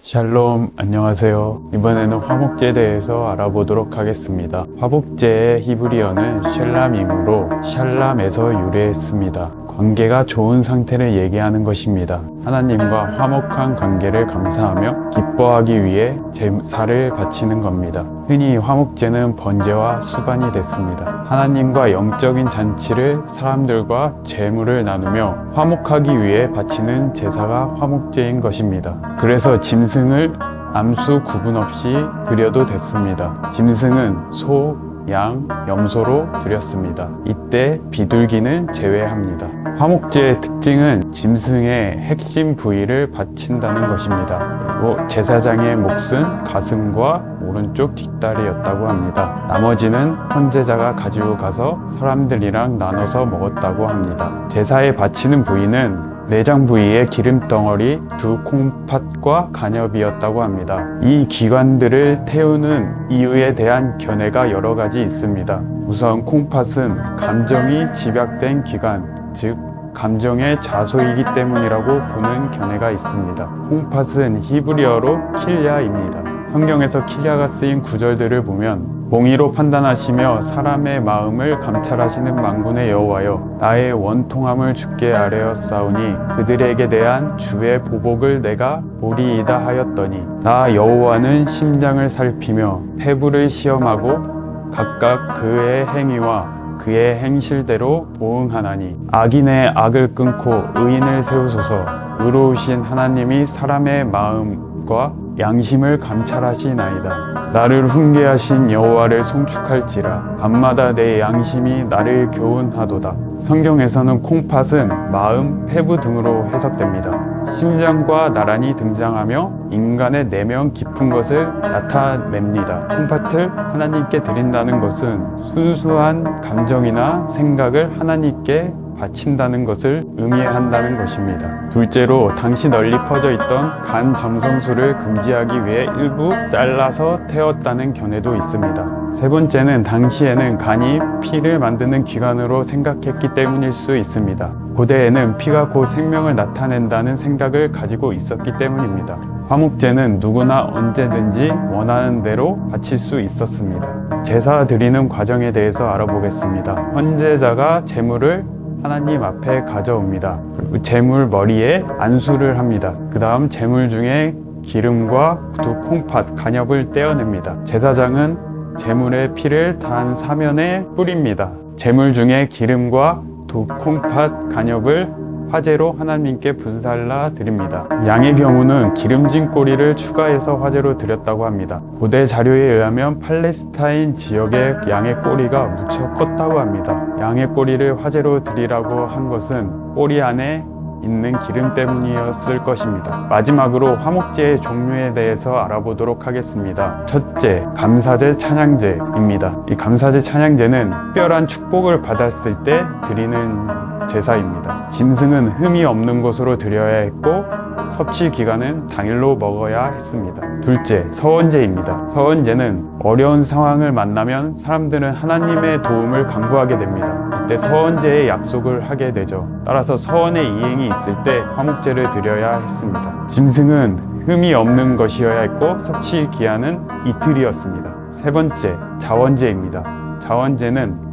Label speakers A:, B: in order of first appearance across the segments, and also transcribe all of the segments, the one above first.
A: 샬롬, 안녕하세요. 이번에는 화목제에 대해서 알아보도록 하겠습니다. 화목제의 히브리어는 샬람이므로 샬람에서 유래했습니다. 관계가 좋은 상태를 얘기하는 것입니다. 하나님과 화목한 관계를 감사하며 기뻐하기 위해 제사를 바치는 겁니다. 흔히 화목제는 번제와 수반이 됐습니다. 하나님과 영적인 잔치를 사람들과 제물을 나누며 화목하기 위해 바치는 제사가 화목제인 것입니다. 그래서 짐승을 암수 구분 없이 드려도 됐습니다. 짐승은 소, 양, 염소로 드렸습니다. 이때 비둘기는 제외합니다. 화목제의 특징은 짐승의 핵심 부위를 바친다는 것입니다. 그리고 제사장의 몫은 가슴과 오른쪽 뒷다리였다고 합니다. 나머지는 헌제자가 가지고 가서 사람들이랑 나눠서 먹었다고 합니다. 제사에 바치는 부위는 내장 부위의 기름덩어리, 두 콩팥과 간엽이었다고 합니다. 이 기관들을 태우는 이유에 대한 견해가 여러 가지 있습니다. 우선 콩팥은 감정이 집약된 기관, 즉 감정의 자소이기 때문이라고 보는 견해가 있습니다. 콩팥은 히브리어로 킬야입니다. 성경에서 킬야가 쓰인 구절들을 보면 공의로 판단하시며 사람의 마음을 감찰하시는 만군의 여호와여, 나의 원통함을 주께 아뢰었사오니 그들에게 대한 주의 보복을 내가 보리이다 하였더니, 나 여호와는 심장을 살피며 폐부를 시험하고 각각 그의 행위와 그의 행실대로 보응하나니, 악인의 악을 끊고 의인을 세우소서. 의로우신 하나님이 사람의 마음과 양심을 감찰하시나이다. 나를 훈계하신 여호와를 송축할지라. 밤마다 내 양심이 나를 교훈하도다. 성경에서는 콩팥은 마음, 폐부 등으로 해석됩니다. 심장과 나란히 등장하며 인간의 내면 깊은 것을 나타냅니다. 콩팥을 하나님께 드린다는 것은 순수한 감정이나 생각을 하나님께 바친다는 것을 의미한다는 것입니다. 둘째로, 당시 널리 퍼져 있던 간 점성술을 금지하기 위해 일부 잘라서 태웠다는 견해도 있습니다. 세 번째는 당시에는 간이 피를 만드는 기관으로 생각했기 때문일 수 있습니다. 고대에는 피가 곧 생명을 나타낸다는 생각을 가지고 있었기 때문입니다. 화목제는 누구나 언제든지 원하는 대로 바칠 수 있었습니다. 제사 드리는 과정에 대해서 알아보겠습니다. 헌제자가 제물을 하나님 앞에 가져옵니다. 그리고 제물 머리에 안수를 합니다. 그 다음 제물 중에 기름과 두 콩팥, 간엽을 떼어냅니다. 제사장은 제물의 피를 단 사면에 뿌립니다. 제물 중에 기름과 두 콩팥, 간엽을 화제로 하나님께 분살라 드립니다. 양의 경우는 기름진 꼬리를 추가해서 화제로 드렸다고 합니다. 고대 자료에 의하면 팔레스타인 지역의 양의 꼬리가 무척 컸다고 합니다. 양의 꼬리를 화제로 드리라고 한 것은 꼬리 안에 있는 기름 때문이었을 것입니다. 마지막으로 화목제의 종류에 대해서 알아보도록 하겠습니다. 첫째, 감사제 찬양제입니다. 이 감사제 찬양제는 특별한 축복을 받았을 때 드리는 제사입니다. 짐승은 흠이 없는 것으로 드려야 했고 섭취 기간은 당일로 먹어야 했습니다. 둘째, 서원제입니다. 서원제는 어려운 상황을 만나면 사람들은 하나님의 도움을 간구하게 됩니다. 이때 서원제의 약속을 하게 되죠. 따라서 서원의 이행이 있을 때 화목제를 드려야 했습니다. 짐승은 흠이 없는 것이어야 했고 섭취 기한은 이틀이었습니다. 세 번째, 자원제입니다. 자원제는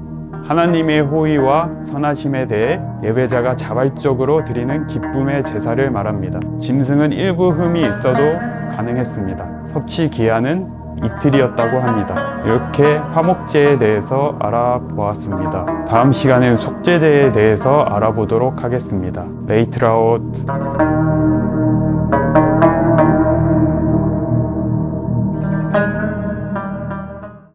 A: 하나님의 호의와 선하심에 대해 예배자가 자발적으로 드리는 기쁨의 제사를 말합니다. 짐승은 일부 흠이 있어도 가능했습니다. 섭취 기한은 이틀이었다고 합니다. 이렇게 화목제에 대해서 알아보았습니다. 다음 시간엔 속죄제에 대해서 알아보도록 하겠습니다. 레이트라웃.